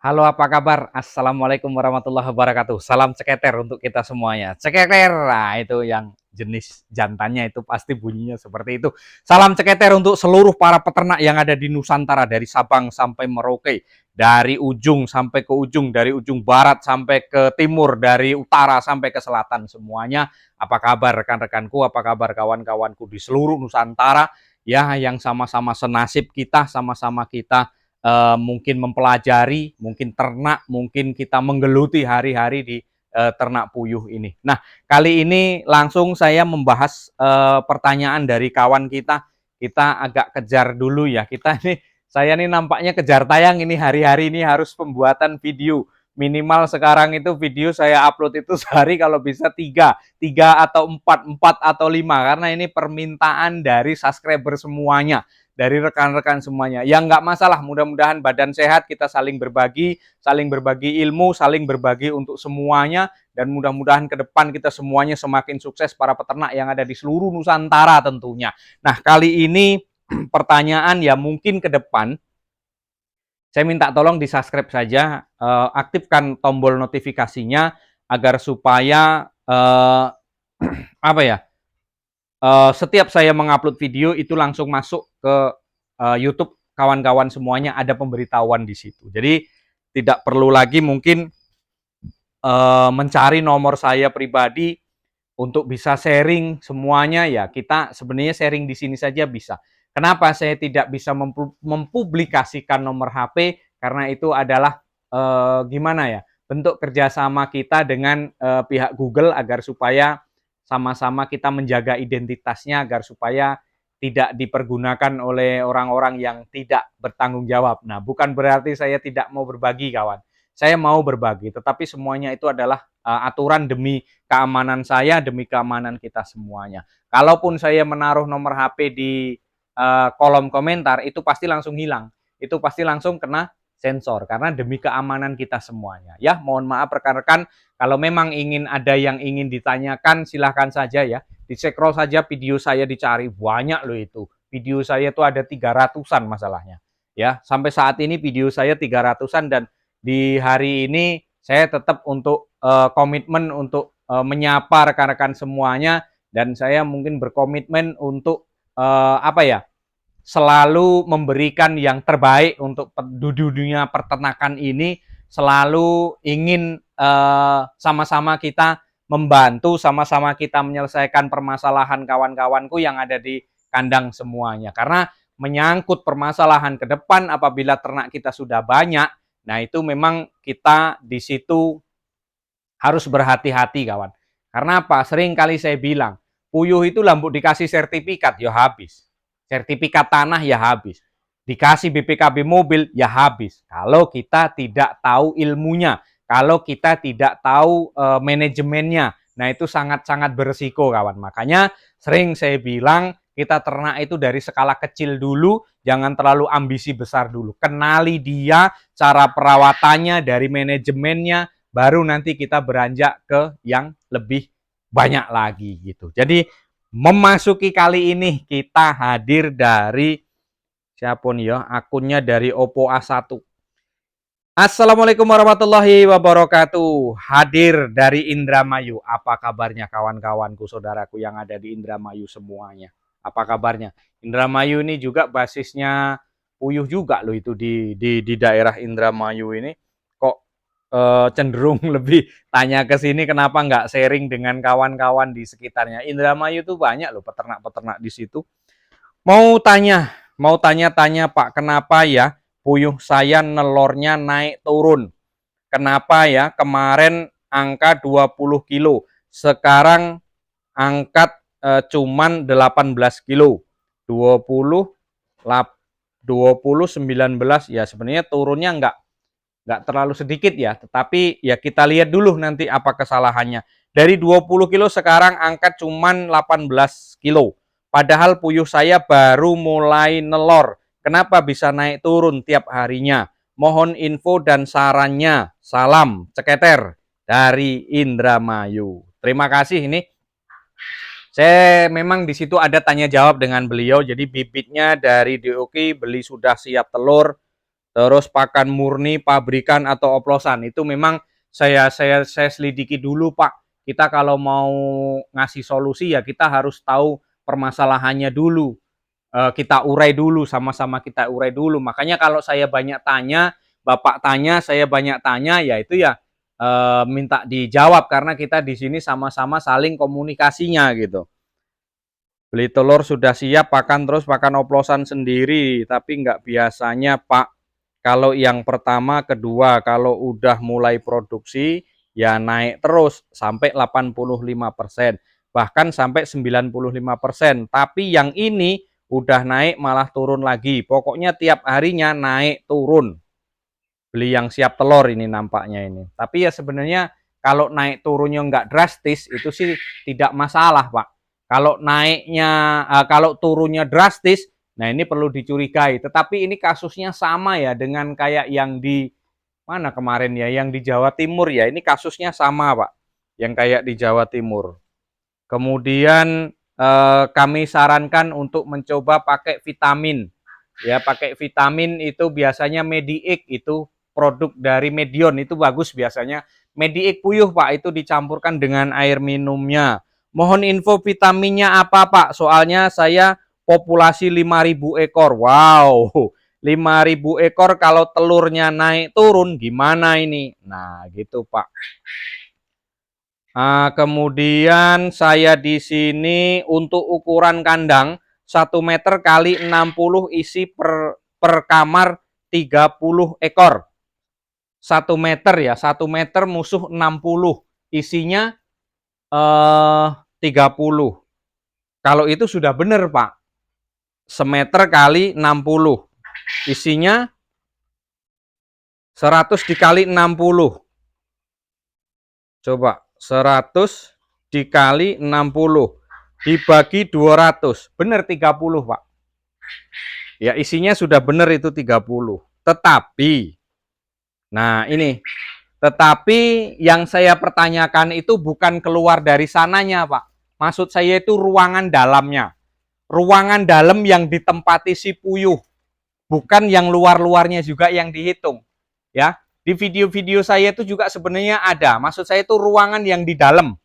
Halo, apa kabar? Assalamualaikum warahmatullahi wabarakatuh. Salam ceketer untuk kita semuanya. Ceketer, nah itu yang jenis jantannya itu pasti bunyinya seperti itu. Salam ceketer untuk seluruh para peternak yang ada di Nusantara, dari Sabang sampai Merauke, dari ujung sampai ke ujung, dari ujung barat sampai ke timur, dari utara sampai ke selatan semuanya. Apa kabar rekan-rekanku? Apa kabar kawan-kawanku di seluruh Nusantara? Ya, yang sama-sama senasib kita, sama-sama kita mungkin mempelajari, mungkin ternak, mungkin kita menggeluti hari-hari di ternak puyuh ini. Nah, kali ini langsung saya membahas pertanyaan dari kawan kita. Kita agak kejar dulu ya. Saya nih nampaknya kejar tayang ini hari-hari ini harus pembuatan video. Minimal sekarang itu video saya upload itu sehari kalau bisa tiga atau empat atau lima, karena ini permintaan dari subscriber semuanya, dari rekan-rekan semuanya. Yang nggak masalah, mudah-mudahan badan sehat, kita saling berbagi ilmu, saling berbagi untuk semuanya, dan mudah-mudahan ke depan kita semuanya semakin sukses, para peternak yang ada di seluruh Nusantara tentunya. Nah, kali ini pertanyaan ya, mungkin ke depan saya minta tolong di subscribe saja, aktifkan tombol notifikasinya agar supaya apa ya, setiap saya mengupload video itu langsung masuk ke YouTube kawan-kawan semuanya, ada pemberitahuan di situ. Jadi tidak perlu lagi mungkin mencari nomor saya pribadi untuk bisa sharing semuanya. Ya, kita sebenarnya sharing di sini saja bisa. Kenapa saya tidak bisa mempublikasikan nomor HP? Karena itu adalah gimana ya, bentuk kerjasama kita dengan pihak Google agar supaya sama-sama kita menjaga identitasnya, agar supaya tidak dipergunakan oleh orang-orang yang tidak bertanggung jawab. Nah, bukan berarti saya tidak mau berbagi, kawan. Saya mau berbagi, tetapi semuanya itu adalah aturan demi keamanan saya, demi keamanan kita semuanya. Kalaupun saya menaruh nomor HP di kolom komentar, itu pasti langsung hilang. Itu pasti langsung kena sensor, karena demi keamanan kita semuanya. Ya, mohon maaf rekan-rekan, kalau memang ada yang ingin ditanyakan, silahkan saja ya. Di-scroll saja video saya, dicari. Banyak loh itu. Video saya itu ada 300-an masalahnya. Ya, sampai saat ini video saya 300-an, dan di hari ini saya tetap untuk komitmen untuk menyapa rekan-rekan semuanya, dan saya mungkin berkomitmen untuk apa ya, selalu memberikan yang terbaik untuk dunia peternakan ini, selalu ingin sama-sama kita membantu, sama-sama kita menyelesaikan permasalahan kawan-kawanku yang ada di kandang semuanya. Karena menyangkut permasalahan ke depan apabila ternak kita sudah banyak, nah itu memang kita di situ harus berhati-hati, kawan. Karena apa? Sering kali saya bilang, puyuh itu lambuk dikasih sertifikat, ya habis. Sertifikat tanah, ya habis. Dikasih BPKB mobil, ya habis. Kalau kita tidak tahu ilmunya, kalau kita tidak tahu manajemennya, nah itu sangat-sangat beresiko, kawan. Makanya sering saya bilang, kita ternak itu dari skala kecil dulu, jangan terlalu ambisi besar dulu. Kenali dia, cara perawatannya, dari manajemennya, baru nanti kita beranjak ke yang lebih banyak lagi gitu. Jadi memasuki kali ini kita hadir dari siapa nih ya, akunnya dari Oppo A1. Assalamualaikum warahmatullahi wabarakatuh. Hadir dari Indramayu. Apa kabarnya kawan-kawanku, saudaraku yang ada di Indramayu semuanya? Apa kabarnya? Indramayu ini juga basisnya puyuh juga loh, itu di daerah Indramayu ini. Kok cenderung lebih tanya ke sini, kenapa nggak sharing dengan kawan-kawan di sekitarnya. Indramayu tuh banyak loh peternak-peternak di situ. Mau tanya-tanya Pak, kenapa ya puyuh saya nelornya naik turun? Kenapa ya kemarin angka 20 kilo, sekarang angkat cuman 18 kilo. 20 20 19 ya, sebenarnya turunnya nggak terlalu sedikit ya, tetapi ya kita lihat dulu nanti apa kesalahannya. Dari 20 kilo sekarang angkat cuman 18 kilo. Padahal puyuh saya baru mulai nelor. Kenapa bisa naik turun tiap harinya? Mohon info dan sarannya. Salam ceketer dari Indramayu. Terima kasih ini. Saya memang di situ ada tanya jawab dengan beliau. Jadi bibitnya dari DOK beli sudah siap telur. terus pakan murni, pabrikan atau oplosan. Itu memang saya selidiki dulu, Pak. Kita kalau mau ngasih solusi ya kita harus tahu permasalahannya dulu. Kita urai dulu, sama-sama kita urai dulu. Makanya kalau saya banyak tanya, Bapak tanya, saya banyak tanya, ya itu ya minta dijawab karena kita di sini sama-sama saling komunikasinya gitu. Beli telur sudah siap, pakan terus pakan oplosan sendiri, tapi nggak biasanya Pak. Kalau yang pertama, kedua, kalau udah mulai produksi, ya naik terus sampai 85%, bahkan sampai 95%. Tapi yang ini udah naik malah turun lagi. Pokoknya tiap harinya naik turun. Beli yang siap telur ini nampaknya ini. Tapi ya sebenarnya kalau naik turunnya nggak drastis, itu sih tidak masalah Pak. Kalau naiknya, kalau turunnya drastis, nah ini perlu dicurigai. Tetapi ini kasusnya sama ya dengan kayak yang di mana kemarin ya, yang di Jawa Timur ya. Ini kasusnya sama Pak, yang kayak di Jawa Timur. Kemudian kami sarankan untuk mencoba pakai vitamin. Ya, pakai vitamin itu biasanya Mediik, itu produk dari Medion, itu bagus biasanya. Mediik puyuh Pak, itu dicampurkan dengan air minumnya. Mohon info vitaminnya apa Pak? Soalnya saya populasi 5.000 ekor. Wow, 5.000 ekor kalau telurnya naik turun gimana ini? Nah, gitu Pak. Kemudian saya di sini untuk ukuran kandang 1 meter kali 60 isi per kamar 30 ekor. 1 meter ya, 1 meter musuh 60, isinya 30. Kalau itu sudah benar Pak. Semeter kali 60, isinya 100 dikali 60. Coba 100 dikali 60 dibagi 200. Benar 30, Pak. Ya, isinya sudah benar itu 30. Tetapi, nah ini, tetapi yang saya pertanyakan itu bukan keluar dari sananya, Pak. Maksud saya itu ruangan dalamnya. Ruangan dalam yang ditempati si puyuh. Bukan yang luar-luarnya juga yang dihitung. Ya, di video-video saya itu juga sebenarnya ada. Maksud saya itu ruangan yang di dalam,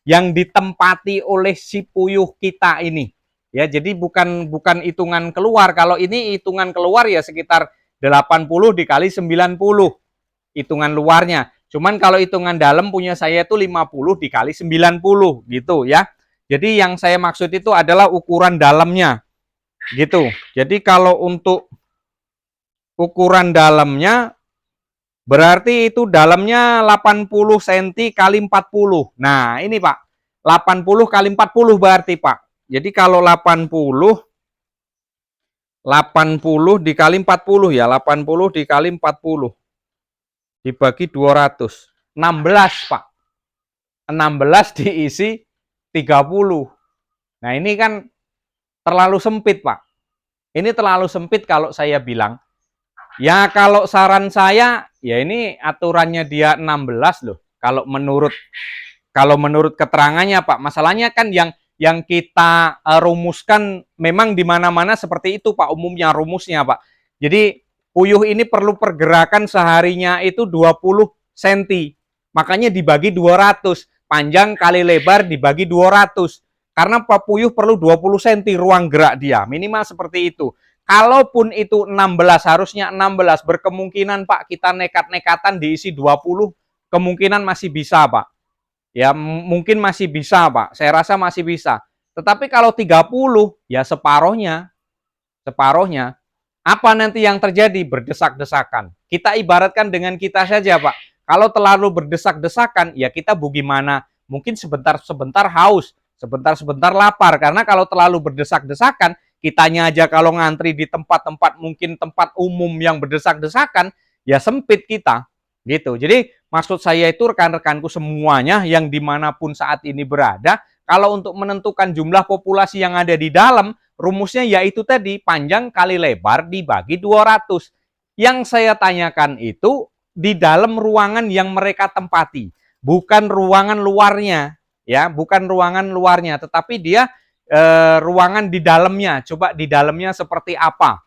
yang ditempati oleh si puyuh kita ini. Ya, jadi bukan hitungan keluar. Kalau ini hitungan keluar ya sekitar 80 dikali 90 hitungan luarnya. Cuman kalau hitungan dalam punya saya itu 50 dikali 90 gitu ya. Jadi yang saya maksud itu adalah ukuran dalamnya. Gitu. Jadi kalau untuk ukuran dalamnya berarti itu dalamnya 80 cm kali 40. Nah, ini Pak. 80 kali 40 berarti Pak. Jadi kalau 80 dikali 40 ya, 80 dikali 40 dibagi 200. 16, Pak. 16 diisi 30. Nah, ini kan terlalu sempit, Pak. Ini terlalu sempit kalau saya bilang. Ya kalau saran saya, ya ini aturannya dia 16 loh. Kalau menurut keterangannya Pak, masalahnya kan yang kita rumuskan memang di mana-mana seperti itu Pak, umumnya rumusnya Pak. Jadi puyuh ini perlu pergerakan seharinya itu 20 cm. Makanya dibagi 200, panjang kali lebar dibagi 200. Karena puyuh perlu 20 cm ruang gerak dia, minimal seperti itu. Kalaupun itu 16, harusnya 16, berkemungkinan Pak kita nekat-nekatan diisi 20, kemungkinan masih bisa Pak. Ya mungkin masih bisa Pak, saya rasa masih bisa. Tetapi kalau 30, ya separohnya. Apa nanti yang terjadi? Berdesak-desakan. Kita ibaratkan dengan kita saja Pak. Kalau terlalu berdesak-desakan, ya kita bagaimana? Mungkin sebentar-sebentar haus, sebentar-sebentar lapar. Karena kalau terlalu berdesak-desakan, kitanya aja kalau ngantri di tempat-tempat mungkin tempat umum yang berdesak-desakan, ya sempit kita gitu. Jadi maksud saya itu rekan-rekanku semuanya yang dimanapun saat ini berada, kalau untuk menentukan jumlah populasi yang ada di dalam, rumusnya yaitu tadi panjang kali lebar dibagi 200. Yang saya tanyakan itu di dalam ruangan yang mereka tempati, bukan ruangan luarnya, ya, bukan ruangan luarnya, tetapi dia ruangan di dalamnya. Coba di dalamnya seperti apa?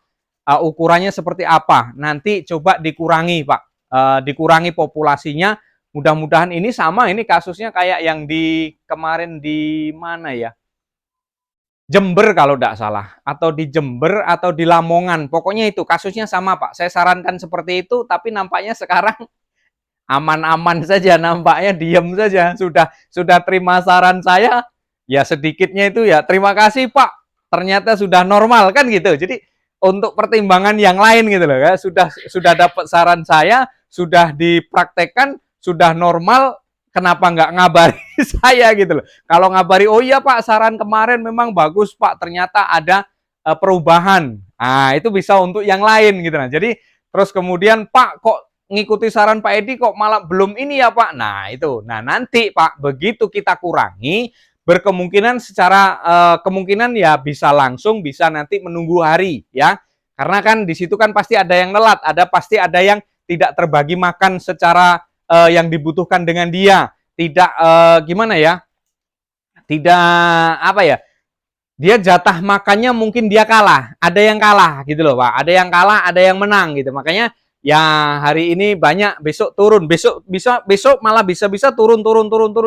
ukurannya seperti apa. Nanti coba dikurangi, Pak. Dikurangi populasinya. Mudah-mudahan ini sama, ini kasusnya kayak yang di kemarin di mana ya? Jember kalau tidak salah, atau di Jember atau di Lamongan. Pokoknya itu kasusnya sama, Pak. Saya sarankan seperti itu, tapi nampaknya sekarang aman-aman saja, nampaknya diem saja. Sudah terima saran saya, ya sedikitnya itu ya terima kasih Pak, ternyata sudah normal kan gitu. Jadi untuk pertimbangan yang lain gitu loh ya, sudah dapat saran saya, sudah dipraktekkan, sudah normal, kenapa nggak ngabari saya gitu loh. Kalau ngabari, oh iya Pak, saran kemarin memang bagus Pak, ternyata ada perubahan. Nah, itu bisa untuk yang lain gitu. Nah, jadi terus kemudian Pak kok ngikuti saran Pak Edi kok malah belum ini ya Pak. Nah, itu. Nah, nanti Pak, begitu kita kurangi, berkemungkinan secara kemungkinan ya bisa langsung, bisa nanti menunggu hari ya. Karena kan di situ kan pasti ada yang nelat, pasti ada yang tidak terbagi makan secara yang dibutuhkan dengan dia. Tidak gimana ya? Tidak apa ya? Dia jatah makannya mungkin dia kalah, ada yang kalah gitu loh Pak, ada yang kalah, ada yang menang gitu. Makanya ya hari ini banyak, besok turun, besok malah bisa turun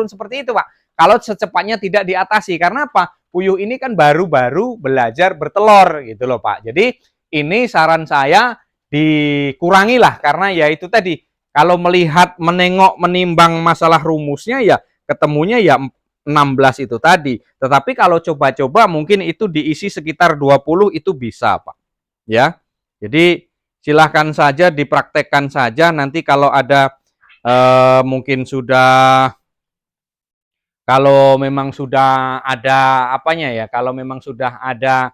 seperti itu Pak. Kalau secepatnya tidak diatasi, karena apa? Puyuh ini kan baru-baru belajar bertelur gitu loh Pak. Jadi ini saran saya dikurangilah, karena ya itu tadi, kalau melihat, menengok, menimbang masalah rumusnya ya ketemunya ya 16 itu tadi. Tetapi kalau coba-coba mungkin itu diisi sekitar 20 itu bisa, Pak. Ya. Jadi silahkan saja dipraktekkan saja, nanti kalau ada mungkin kalau memang sudah ada apanya ya, kalau memang sudah ada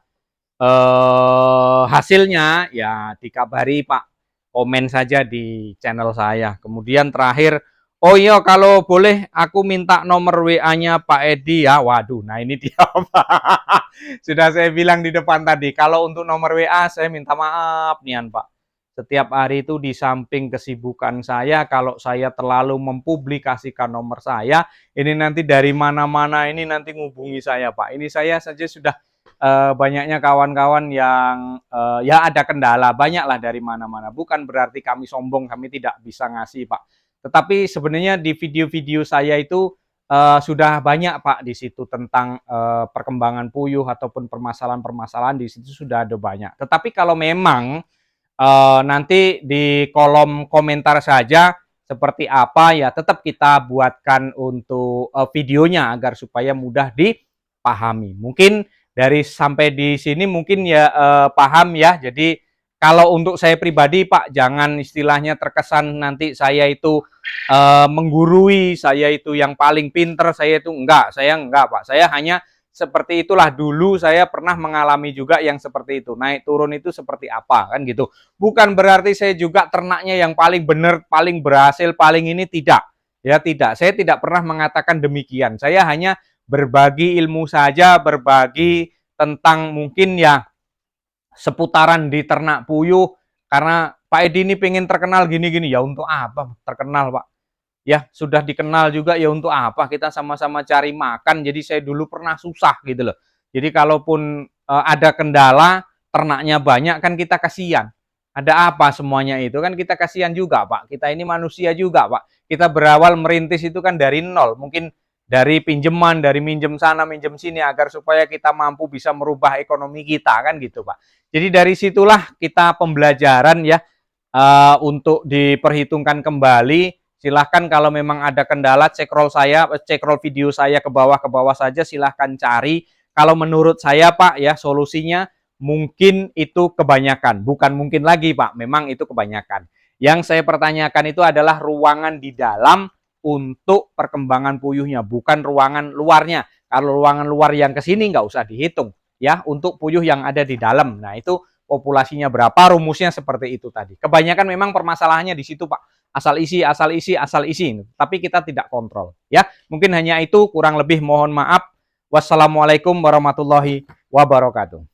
hasilnya ya dikabari Pak. Komen saja di channel saya. Kemudian terakhir, oh iya kalau boleh aku minta nomor WA-nya Pak Edi ya. Waduh, nah ini dia Pak. Sudah saya bilang di depan tadi, kalau untuk nomor WA saya minta maaf nian Pak. Setiap hari itu di samping kesibukan saya, kalau saya terlalu mempublikasikan nomor saya, ini nanti dari mana-mana ini nanti ngubungi saya Pak. Ini saya saja sudah banyaknya kawan-kawan yang ya ada kendala, banyaklah dari mana-mana. Bukan berarti kami sombong, kami tidak bisa ngasih Pak. Tetapi sebenarnya di video-video saya itu sudah banyak Pak di situ tentang perkembangan puyuh ataupun permasalahan-permasalahan, di situ sudah ada banyak. Tetapi kalau memang nanti di kolom komentar saja seperti apa ya, tetap kita buatkan untuk videonya agar supaya mudah dipahami. Mungkin dari sampai di sini mungkin ya paham ya. Jadi kalau untuk saya pribadi Pak, jangan istilahnya terkesan nanti saya itu menggurui, saya itu yang paling pinter, saya enggak Pak. Saya hanya seperti itulah, dulu saya pernah mengalami juga yang seperti itu, naik turun itu seperti apa kan gitu. Bukan berarti saya juga ternaknya yang paling benar, paling berhasil, paling ini, tidak. Ya tidak, saya tidak pernah mengatakan demikian. Saya hanya berbagi ilmu saja, berbagi tentang mungkin ya seputaran di ternak puyuh. Karena Pak Edi ini pengen terkenal gini-gini, ya untuk apa terkenal Pak? Ya sudah dikenal juga ya untuk apa, kita sama-sama cari makan. Jadi saya dulu pernah susah gitu loh. Jadi kalaupun ada kendala, ternaknya banyak kan kita kasihan. Ada apa semuanya itu kan kita kasihan juga Pak. Kita ini manusia juga Pak. Kita berawal merintis itu kan dari nol. Mungkin dari pinjaman, dari minjem sana, minjem sini, agar supaya kita mampu bisa merubah ekonomi kita kan gitu Pak. Jadi dari situlah kita pembelajaran ya, untuk diperhitungkan kembali. Silahkan kalau memang ada kendala, cek roll video saya ke bawah saja, silahkan cari. Kalau menurut saya Pak ya, solusinya mungkin itu kebanyakan, bukan mungkin lagi Pak, memang itu kebanyakan. Yang saya pertanyakan itu adalah ruangan di dalam untuk perkembangan puyuhnya, bukan ruangan luarnya. Kalau ruangan luar yang kesini nggak usah dihitung ya, untuk puyuh yang ada di dalam. Nah itu populasinya berapa, rumusnya seperti itu tadi. Kebanyakan memang permasalahannya di situ Pak. Asal isi, tapi kita tidak kontrol ya. Mungkin hanya itu, kurang lebih mohon maaf. Wassalamualaikum warahmatullahi wabarakatuh.